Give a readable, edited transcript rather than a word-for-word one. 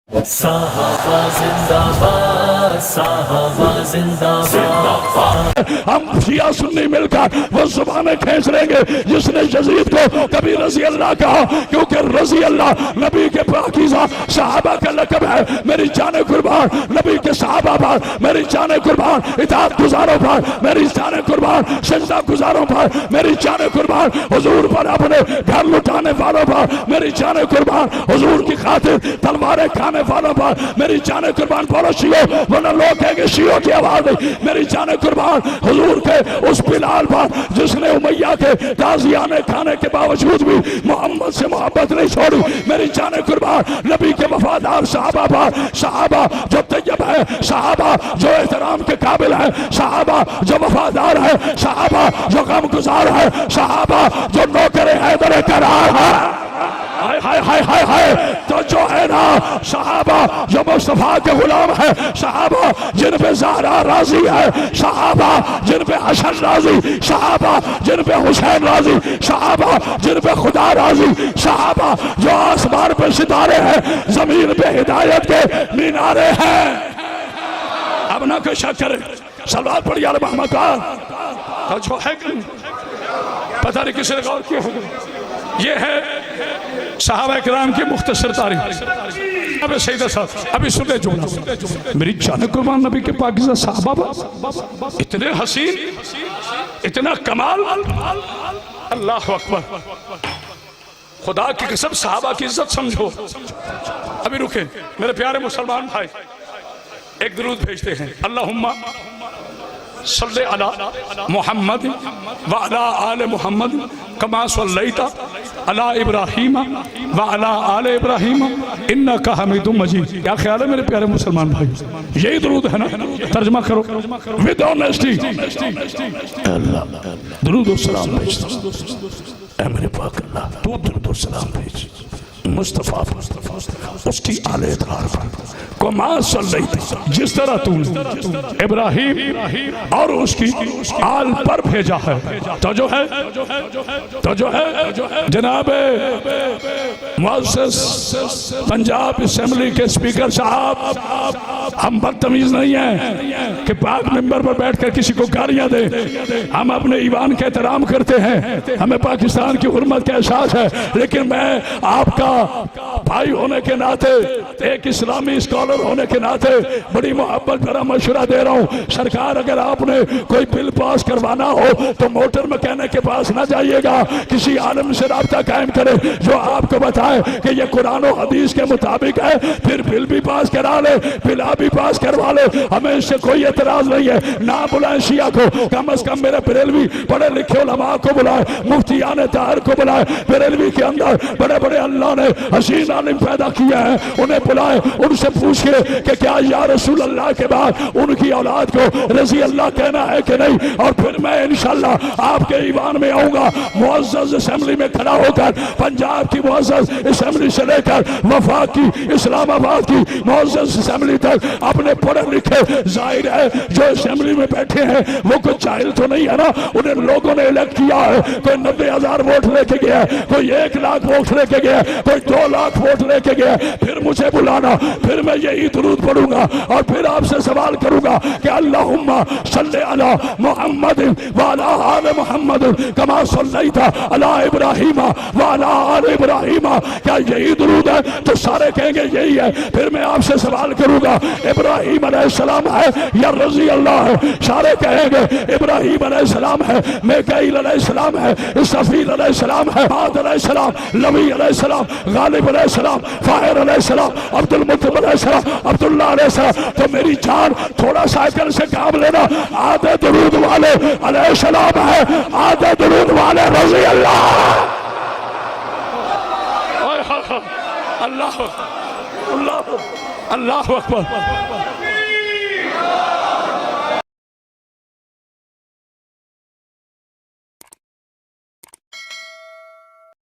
صحابہ زندہ باد، صحابہ زندہ باد۔ ہم شیعہ سنی مل کر وہ زبانیں کھینچ لیں گے جس نے یزید کو کبھی رضی اللہ کہا، کیونکہ رضی اللہ نبی کے پاکیزہ صحابہ کا لقب ہے۔ میری جان قربان نبی کے صحابہ پر، میری جان قربان اطاعت گزاروں پر، میری جان قربان سجدہ گزاروں پر، میری جان قربان حضور پر اپنے گھر لٹانے والوں پر، میری جان قربان حضور کی خاطر تلواریں کھانے والوں پر، میری جان قربان بولو شیعو، ورنہ لوگ کہیں گے شیعو کی آواز نہیں، میری جان قربان حضور کے اس بلال پر جس نے امیہ کے تازیانے کھانے کے باوجود بھی محمد سے محبت نہیں چھوڑی، میری جان قربان نبی کے وفادار صحابہ پر، صحابہ جو طیب ہے، صحابہ جو احترام کے قابل ہے، صحابہ جو وفادار ہے، صحابہ جو غم گزار ہے، صحابہ جو نوکر حیدر قرار ہے، ہائے ہائے ہائے ہائے، تو جو ہے نا صحابہ جو مصطفیٰ کے غلام ہے، صحابہ جن پہ زہرا راضی ہے، صحابہ جن پہ حسن راضی، صحابہ جن پہ حسین راضی، صحابہ جن پہ خدا راضی، صحابہ جو آسمان پہ ستارے ہیں، زمین پہ ہدایت کے مینارے ہیں۔ اب نہ کوئی شک کرے، صلوات پڑھی علی محمد کا جو ہے کہ پتہ نہیں کسی نے غور کیا ہوگا، یہ ہے صحابہ کرام کی مختصر تاریخ۔ اب سیدہ صاحب ابھی سنے جملہ، میری جان قربان نبی کے پاکیزہ صحابہ اتنے حسین، اتنا کمال، اللہ اکبر، خدا کی قسم صحابہ کی عزت سمجھو۔ ابھی رکیں میرے پیارے مسلمان بھائی، ایک درود بھیجتے ہیں، اللہم صلی علی محمد وعلی آل محمد کما صلیت علی ابراہیم وعلی آل ابراہیم انکا حمید مجید۔ کیا خیال ہے میرے پیارے مسلمان بھائی؟ یہی درود ہے نا؟ ترجمہ کرو with honesty۔ درود و سلام بھیجتا، اے میرے پاک اللہ تو درود و سلام بھیج مصطفیٰ اس کی آل اطہار پر، کما صلیت جس طرح تو نے ابراہیم اور اس کی آل پر بھیجا ہے۔ تو جو ہے جناب معزز پنجاب اسمبلی کے اسپیکر صاحب، ہم بدتمیز نہیں ہیں کہ پاک ممبر پر بیٹھ کر کسی کو گالیاں دیں، ہم اپنے ایوان کا احترام کرتے ہیں، ہمیں پاکستان کی حرمت کا احساس ہے، لیکن میں آپ کا بھائی ہونے کے ناطے، ایک اسلامی اسکالر ہونے کے ناطے بڑی محبت بھرا مشورہ دے رہا ہوں۔ سرکار اگر آپ نے کوئی بل پاس کروانا ہو تو موٹر مکینک کے پاس نہ جائیے گا، کسی عالم سے رابطہ قائم کرے جو آپ کو بتائے کہ یہ قرآن و حدیث کے مطابق ہے، پھر بل بھی پاس کرا لے، بلا بھی پاس کروا لے، ہمیں اس سے کوئی اعتراض نہیں ہے۔ نہ بلائیں شیعہ کو، کم از کم میرے بریلوی پڑھے لکھے علماء کو بلائیں، مفتیان طاہر کو بلائیں، بریلوی کے اندر بڑے بڑے اللہ نے حسین عالم پیدا کیا ہے، انہیں بلائیں، ان سے پوچھئے کہ کیا یا رسول اللہ کے بعد ان کی اولاد کو رضی اللہ کہنا ہے کہ نہیں، اور پھر میں انشاءاللہ آپ کے ایوان میں آؤں گا، معزز اسمبلی میں کھڑا ہو کر، پنجاب کی معزز اسمبلی سے لے کر وفاق کی، اسلام آباد کی معزز اسمبلی تک اپنے پڑھے لکھے ظاہر ہے جو اسمبلی میں بیٹھے ہیں وہ کوئی جاہل تو نہیں ہے نا، انہیں لوگوں نے الیکٹ کیا ہے، کوئی 90,000 ووٹ لے کے گیا ہے، کوئی 1 لاکھ ووٹ لے کے گیا ہے، کوئی 2 لاکھ ووٹ لے کے گیا، پھر مجھے بلانا، پھر میں یہی درود پڑھوں گا اور پھر آپ سے سوال کروں گا کہ اللہم صلی علی محمد وعلی آل محمد کما صلیت علی ابراہیم وعلی آل ابراہیم، کیا یہی درود ہے؟ تو سارے کہیں گے یہی ہے، پھر میں آپ سے سوال کروں گا ابراہیم علیہ السلام ہے یا رضی اللہ ہے؟ سارے کہیں گے ابراہیم علیہ السلام ہے، میکائیل علیہ السلام ہے، اسرافیل علیہ السلام ہے، عاد علیہ السلام، لوی علیہ السلام، غالب علیہ السلام، فاہر علیہ السلام، عبد المطلب علیہ السلام، عبداللہ علیہ السلام۔ تو میری جان تھوڑا سائیکل سے کام لینا، آدھے درود والے علیہ السلام ہے، آدھے درود والے رضی اللہ۔ اللہ اللہ اللہ اکبر۔